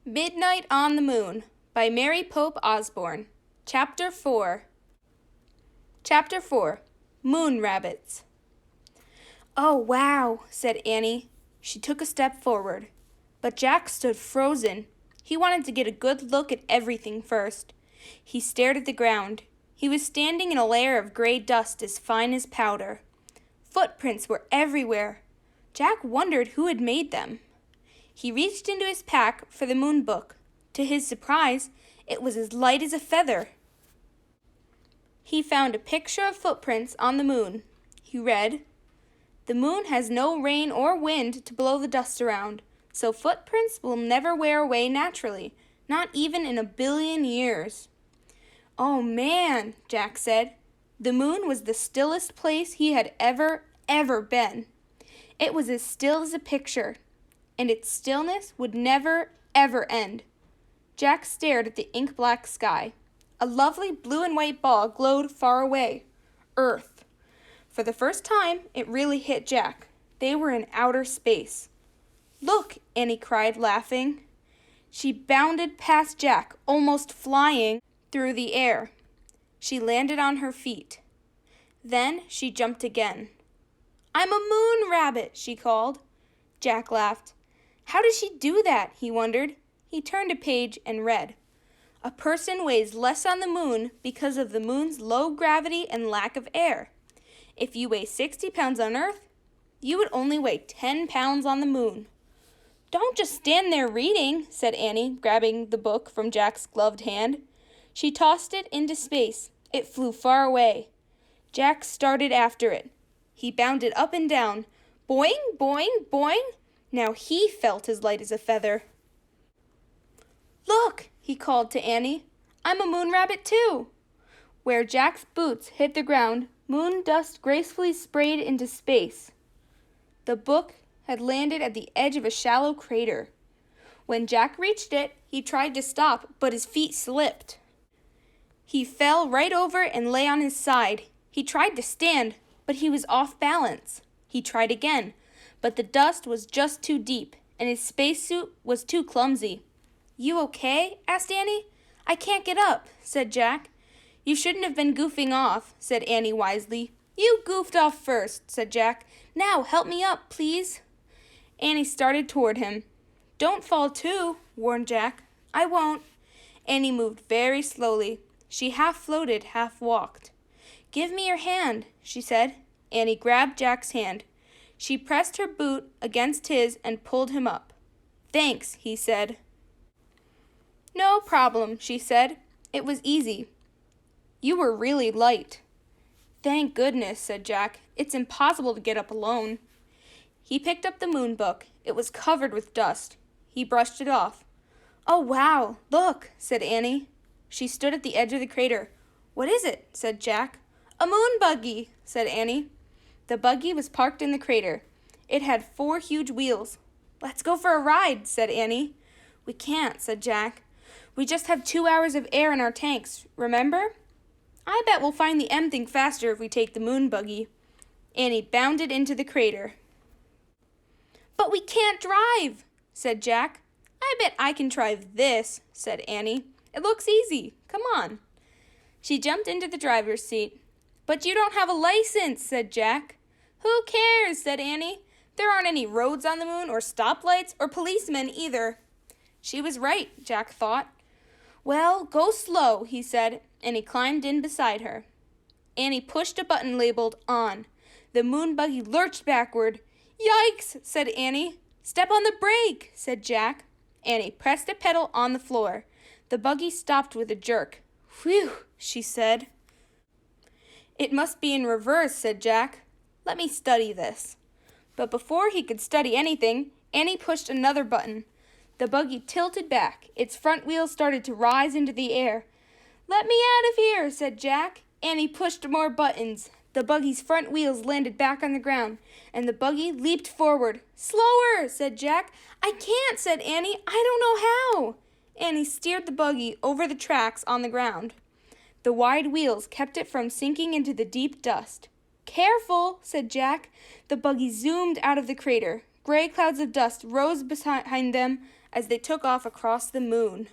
Midnight on the Moon by Mary Pope Osborne. Chapter 4. Moon Rabbits. "Oh, wow," said Annie. She took a step forward. But Jack stood frozen. He wanted to get a good look at everything first. He stared at the ground. He was standing in a layer of gray dust as fine as powder. Footprints were everywhere. Jack wondered who had made them. He reached into his pack for the moon book. To his surprise, it was as light as a feather. He found a picture of footprints on the moon. He read, "The moon has no rain or wind to blow the dust around, so footprints will never wear away naturally, not even in 1,000,000,000 years." "Oh man," Jack said. The moon was the stillest place he had ever been. It was as still as a picture, and its stillness would never, ever end. Jack stared at the ink-black sky. A lovely blue and white ball glowed far away. Earth. For the first time, it really hit Jack. They were in outer space. "Look," Annie cried, laughing. She bounded past Jack, almost flying through the air. She landed on her feet. Then she jumped again. "I'm a moon rabbit," she called. Jack laughed. How did she do that, he wondered. He turned a page and read, "A person weighs less on the moon because of the moon's low gravity and lack of air. If you weigh 60 pounds on Earth, you would only weigh 10 pounds on the moon." "Don't just stand there reading," said Annie, grabbing the book from Jack's gloved hand. She tossed it into space. It flew far away. Jack started after it. He bounded up and down. Boing, boing, boing. Now he felt as light as a feather. "Look," he called to Annie. "I'm a moon rabbit too." Where Jack's boots hit the ground, moon dust gracefully sprayed into space. The book had landed at the edge of a shallow crater. When Jack reached it, he tried to stop, but his feet slipped. He fell right over and lay on his side. He tried to stand, but he was off balance. He tried again, but the dust was just too deep, and his spacesuit was too clumsy. "You okay?" asked Annie. "I can't get up," said Jack. "You shouldn't have been goofing off," said Annie wisely. "You goofed off first," said Jack. "Now help me up, please." Annie started toward him. "Don't fall too," warned Jack. "I won't." Annie moved very slowly. She half floated, half walked. "Give me your hand," she said. Annie grabbed Jack's hand. She pressed her boot against his and pulled him up. "Thanks," he said. "No problem," she said. "It was easy. You were really light." "Thank goodness," said Jack. "It's impossible to get up alone." He picked up the moon book. It was covered with dust. He brushed it off. "Oh, wow, look," said Annie. She stood at the edge of the crater. "What is it?" said Jack. "A moon buggy," said Annie. The buggy was parked in the crater. It had 4 huge wheels. "Let's go for a ride," said Annie. "We can't," said Jack. "We just have 2 hours of air in our tanks, remember? I bet we'll find the M thing faster if we take the moon buggy." Annie bounded into the crater. "But we can't drive," said Jack. "I bet I can drive this," said Annie. "It looks easy. Come on." She jumped into the driver's seat. "But you don't have a license," said Jack. "Who cares?" said Annie. "There aren't any roads on the moon, or stoplights, or policemen either." She was right, Jack thought. "Well, go slow," he said, and he climbed in beside her. Annie pushed a button labeled "On." The moon buggy lurched backward. "Yikes," said Annie. "Step on the brake," said Jack. Annie pressed a pedal on the floor. The buggy stopped with a jerk. "Whew," she said. "It must be in reverse," said Jack. "Let me study this." But before he could study anything, Annie pushed another button. The buggy tilted back. Its front wheels started to rise into the air. "Let me out of here," said Jack. Annie pushed more buttons. The buggy's front wheels landed back on the ground, and the buggy leaped forward. "Slower," said Jack. "I can't," said Annie. "I don't know how." Annie steered the buggy over the tracks on the ground. The wide wheels kept it from sinking into the deep dust. "Careful," said Jack. The buggy zoomed out of the crater. Gray clouds of dust rose behind them. as they took off across the moon.